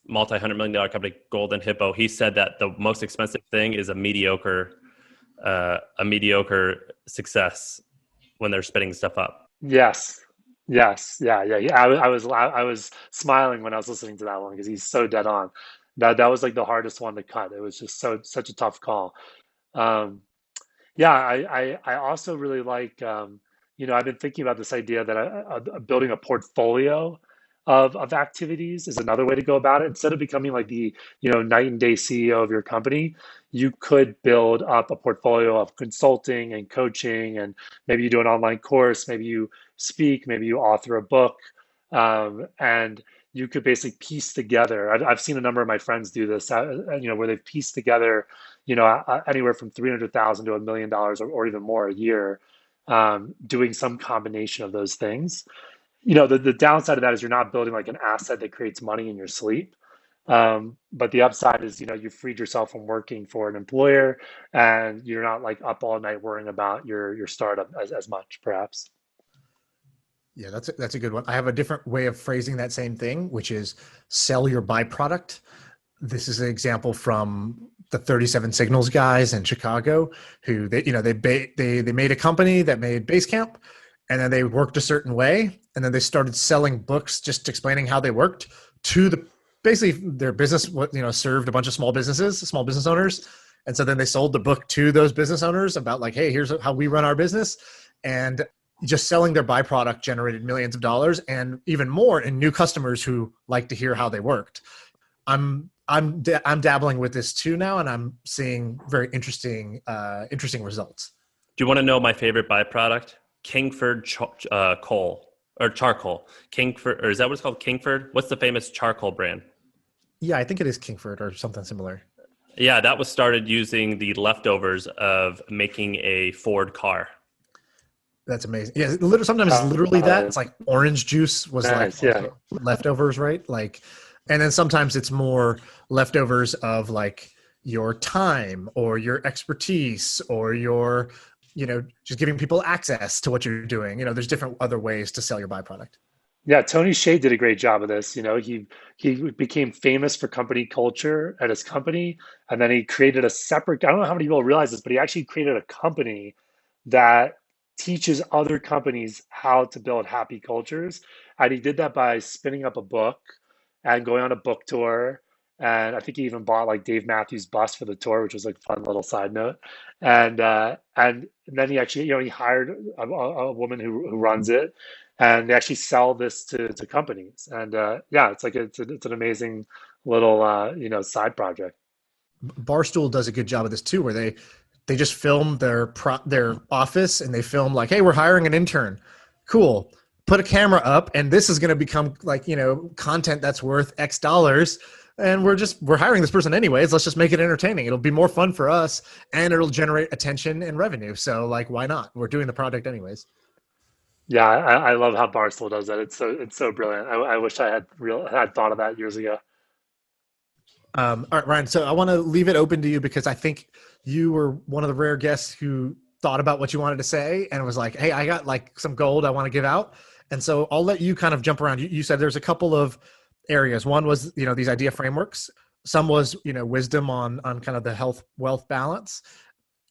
multi-$100 million company, Golden Hippo. He said that the most expensive thing is a mediocre success when they're spinning stuff up. Yes. Yeah. I was smiling when I was listening to that one because he's so dead on. That was like the hardest one to cut. It was just such a tough call. I also really like, I've been thinking about this idea that building a portfolio of activities is another way to go about it. Instead of becoming like the, night and day CEO of your company, you could build up a portfolio of consulting and coaching, and maybe you do an online course, maybe you speak, maybe you author a book, and you could basically piece together. I've seen a number of my friends do this, where they've pieced together, anywhere from 300,000 to $1 million, or even more a year, doing some combination of those things. The downside of that is you're not building like an asset that creates money in your sleep. But the upside is, you freed yourself from working for an employer, and you're not like up all night worrying about your startup as much, perhaps. Yeah, that's a good one. I have a different way of phrasing that same thing, which is sell your byproduct. This is an example from the 37 Signals guys in Chicago, who they made a company that made Basecamp, and then they worked a certain way, and then they started selling books just explaining how they worked to basically their business. Served a bunch of small business owners, and so then they sold the book to those business owners about like, hey, here's how we run our business, and just selling their byproduct generated millions of dollars and even more in new customers who like to hear how they worked. I'm dabbling with this too now, and I'm seeing very interesting results. Do you want to know my favorite byproduct? Kingford coal or charcoal. Kingford, or is that what it's called? Kingford? What's the famous charcoal brand? Yeah, I think it is Kingford or something similar. Yeah, that was started using the leftovers of making a Ford car. That's amazing. Yeah, sometimes it's literally that. It's like orange juice was nice, like yeah. leftovers, right? Like, and then sometimes it's more leftovers of like your time or your expertise or your, just giving people access to what you're doing. There's different other ways to sell your byproduct. Yeah, Tony Hsieh did a great job of this. He became famous for company culture at his company, and then he created a separate. I don't know how many people realize this, but he actually created a company that teaches other companies how to build happy cultures. And he did that by spinning up a book and going on a book tour. And I think he even bought like Dave Matthews Bus for the tour, which was like a fun little side note. And then he actually, he hired a woman who runs it, and they actually sell this to companies. And yeah, it's an amazing little side project. Barstool does a good job of this too, where they just film their office, and they film like, hey, we're hiring an intern. Cool. Put a camera up, and this is going to become like, content that's worth X dollars. And we're hiring this person anyways. Let's just make it entertaining. It'll be more fun for us, and it'll generate attention and revenue. So like, why not? We're doing the product anyways. Yeah, I love how Barstool does that. It's so brilliant. I wish I had thought of that years ago. All right, Ryan. So I want to leave it open to you because I think you were one of the rare guests who thought about what you wanted to say and was like, hey, I got like some gold I want to give out. And so I'll let you kind of jump around. You said there's a couple of areas. One was, these idea frameworks. Some was, wisdom on kind of the health wealth balance.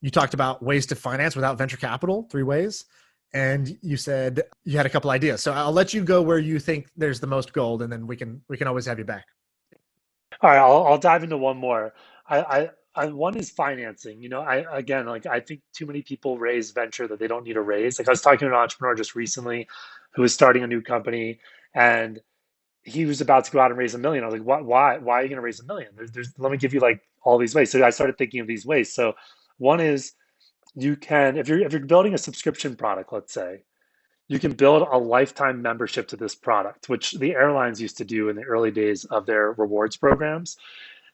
You talked about ways to finance without venture capital, 3 ways. And you said you had a couple ideas. So I'll let you go where you think there's the most gold, and then we can always have you back. All right, I'll dive into one more. One is financing. I think too many people raise venture that they don't need to raise. Like I was talking to an entrepreneur just recently who was starting a new company, and he was about to go out and raise $1 million. I was like, what? Why are you going to raise $1 million? Let me give you like all these ways. So I started thinking of these ways. So one is you can, if you're building a subscription product, let's say, you can build a lifetime membership to this product, which the airlines used to do in the early days of their rewards programs.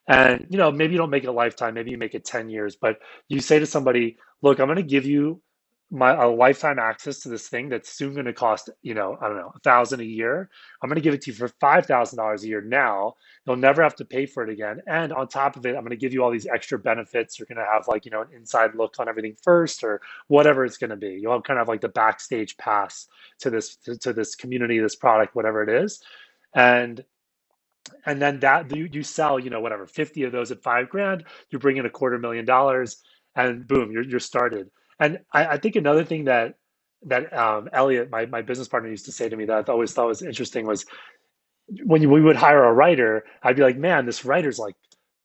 And maybe you don't make it a lifetime, maybe you make it 10 years, but you say to somebody, look, I'm going to give you a lifetime access to this thing that's soon going to cost, I don't know, 1,000 a year. I'm going to give it to you for $5,000 a year now. You'll never have to pay for it again. And on top of it, I'm going to give you all these extra benefits. You're going to have like, an inside look on everything first, or whatever it's going to be. You'll have kind of like the backstage pass to this community, this product, whatever it is. And then that you sell, whatever, 50 of those at $5,000, you bring in $250,000, and boom, you're started. And I think another thing that Elliot, my business partner, used to say to me that I always thought was interesting was when we would hire a writer, I'd be like, man, this writer's like,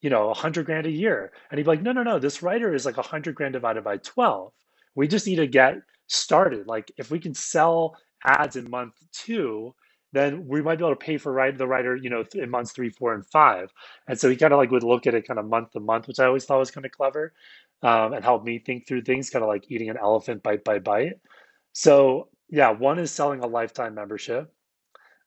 $100,000 a year. And he'd be like, no, this writer is like $100,000 divided by 12. We just need to get started. Like if we can sell ads in month 2, then we might be able to pay for the writer, in months 3, 4, and 5. And so he kind of like would look at it kind of month to month, which I always thought was kind of clever, and helped me think through things, kind of like eating an elephant bite by bite. So yeah, one is selling a lifetime membership.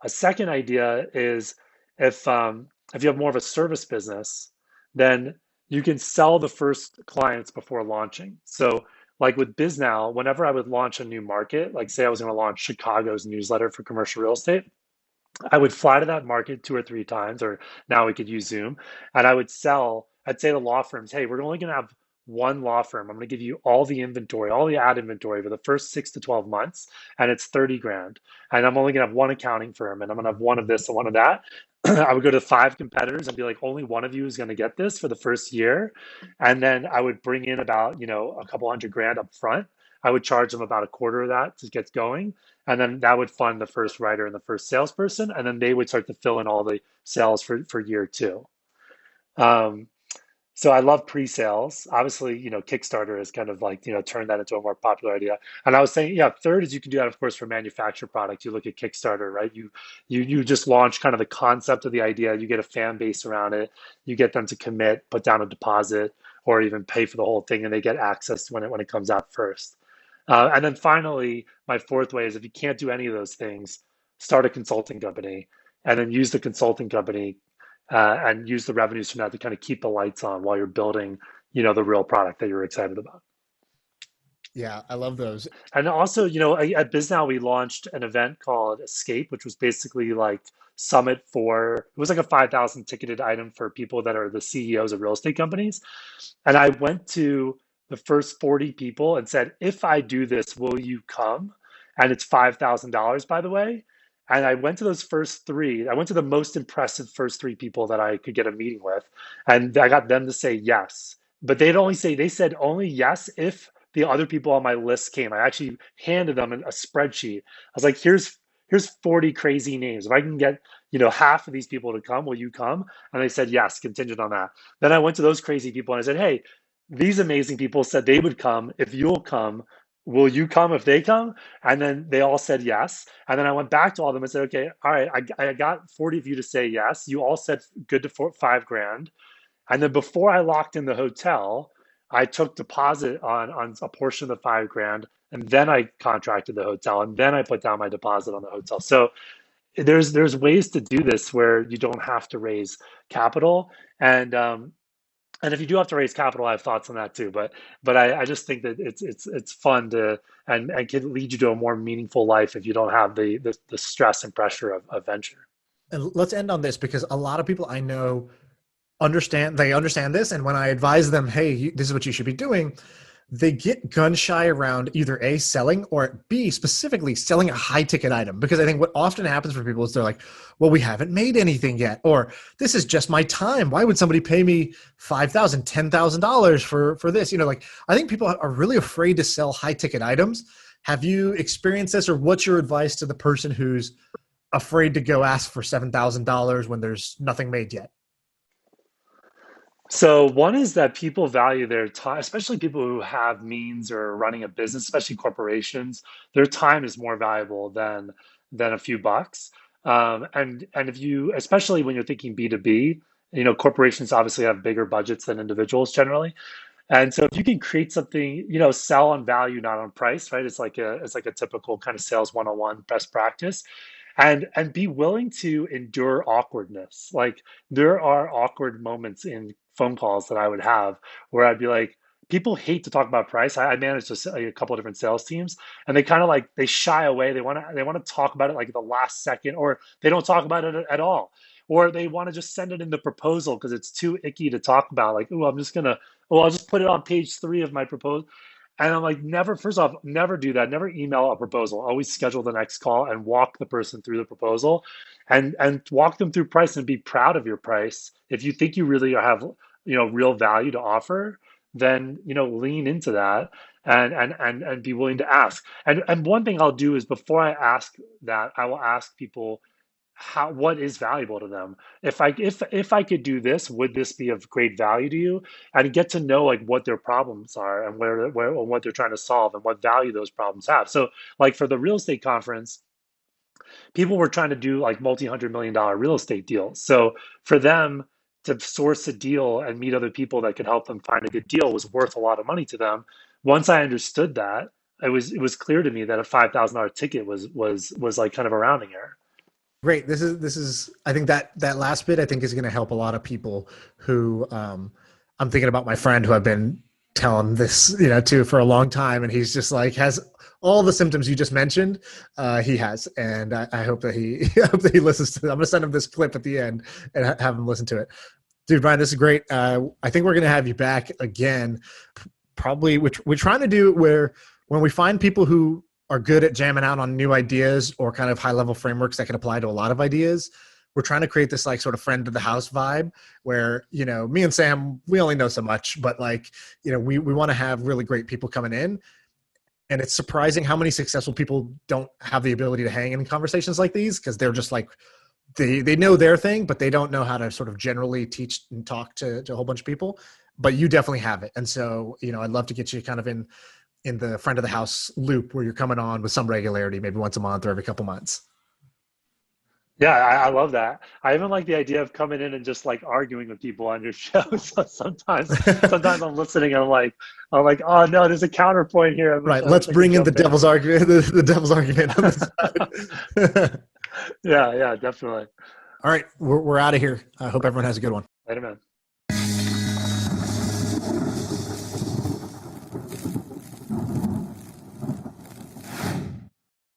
A second idea is if you have more of a service business, then you can sell the first clients before launching. So like with BizNow, whenever I would launch a new market, like say I was going to launch Chicago's newsletter for commercial real estate, I would fly to that market 2 or 3 times, or now we could use Zoom, and I'd say to law firms, hey, we're only going to have one law firm. I'm going to give you all the inventory, all the ad inventory for the first 6 to 12 months, and it's 30 grand. And I'm only going to have one accounting firm, and I'm going to have one of this and one of that. I would go to 5 competitors and be like, only one of you is going to get this for the first year. And then I would bring in about, a couple hundred grand up front. I would charge them about a quarter of that to get going. And then that would fund the first writer and the first salesperson. And then they would start to fill in all the sales for year two. Um, so I love pre-sales. Obviously, Kickstarter has kind of like, turned that into a more popular idea. And I was saying, yeah, third is you can do that, of course, for manufactured products. You look at Kickstarter, right? You just launch kind of the concept of the idea. You get a fan base around it. You get them to commit, put down a deposit, or even pay for the whole thing, and they get access when it comes out first. And then finally, my fourth way is if you can't do any of those things, start a consulting company, and then use the consulting company and use the revenues from that to kind of keep the lights on while you're building, the real product that you're excited about. Yeah, I love those. And also, at BizNow, we launched an event called Escape, which was basically like summit it was like a 5,000 ticketed item for people that are the CEOs of real estate companies. And I went to the first 40 people and said, if I do this, will you come? And it's $5,000, by the way. And I went to those first three. I went to the most impressive first three people that I could get a meeting with. And I got them to say yes. But they said only yes if the other people on my list came. I actually handed them a spreadsheet. I was like, here's 40 crazy names. If I can get, half of these people to come, will you come? And they said yes, contingent on that. Then I went to those crazy people and I said, hey, these amazing people said they would come. If you'll come, will you come if they come? And then they all said yes. And then I went back to all of them and said, okay, all right, I got 40 of you to say yes. You all said good to $5,000. And then before I locked in the hotel, I took deposit on a portion of the $5,000, and then I contracted the hotel, and then I put down my deposit on the hotel. So there's ways to do this where you don't have to raise capital, and if you do have to raise capital, I have thoughts on that too. But I just think that it's fun to and can lead you to a more meaningful life if you don't have the stress and pressure of venture. And let's end on this, because a lot of people I know understand this, and when I advise them, hey, this is what you should be doing, they get gun shy around either A, selling, or B, specifically selling a high ticket item. Because I think what often happens for people is they're like, well, we haven't made anything yet, or this is just my time. Why would somebody pay me $5,000, $10,000 for this? I think people are really afraid to sell high ticket items. Have you experienced this, or what's your advice to the person who's afraid to go ask for $7,000 when there's nothing made yet? So one is that people value their time, especially people who have means or are running a business, especially corporations. Their time is more valuable than a few bucks. And if you, especially when you're thinking B2B, corporations obviously have bigger budgets than individuals generally. And so if you can create something, sell on value, not on price, right? It's like a typical kind of sales 101 best practice. And be willing to endure awkwardness. Like there are awkward moments in phone calls that I would have where I'd be like, people hate to talk about price. I managed a couple of different sales teams, and they kind of like they shy away. They want to talk about it like the last second, or they don't talk about it at all, or they want to just send it in the proposal because it's too icky to talk about. Like, oh, I'll just put it on page 3 of my proposal. And I'm like, never, first off, never do that. Never email a proposal. Always schedule the next call and walk the person through the proposal and walk them through price and be proud of your price. If you think you really have, real value to offer, then, lean into that and be willing to ask. And one thing I'll do is before I ask that, I will ask people what is valuable to them. If I could do this, would this be of great value to you? And get to know like what their problems are and what they're trying to solve and what value those problems have. So like for the real estate conference, people were trying to do like multi-$100 million real estate deals. So for them to source a deal and meet other people that could help them find a good deal was worth a lot of money to them. Once I understood that, it was clear to me that a $5,000 ticket was like kind of a rounding error. Great. This is I think that last bit I think is going to help a lot of people who I'm thinking about my friend who I've been telling this, to for a long time, and he's just like has all the symptoms you just mentioned. He has, and I hope that he I hope that he listens to it. I'm going to send him this clip at the end and have him listen to it. Dude, Brian, this is great. I think we're going to have you back again. Probably we're trying to do where when we find people who are good at jamming out on new ideas or kind of high level frameworks that can apply to a lot of ideas, we're trying to create this like sort of friend of the house vibe where, me and Sam, we only know so much, but like, we want to have really great people coming in. And it's surprising how many successful people don't have the ability to hang in conversations like these because they're just like, they know their thing, but they don't know how to sort of generally teach and talk to a whole bunch of people. But you definitely have it. And so, I'd love to get you kind of in the friend of the house loop where you're coming on with some regularity, maybe once a month or every couple months. Yeah, I love that. I even like the idea of coming in and just like arguing with people on your show. So sometimes I'm listening and I'm like, oh no, there's a counterpoint here. Right. Let's bring in the devil's argument. The devil's argument on this side. Yeah, definitely. All right, we're out of here. I hope everyone has a good one. Later, man.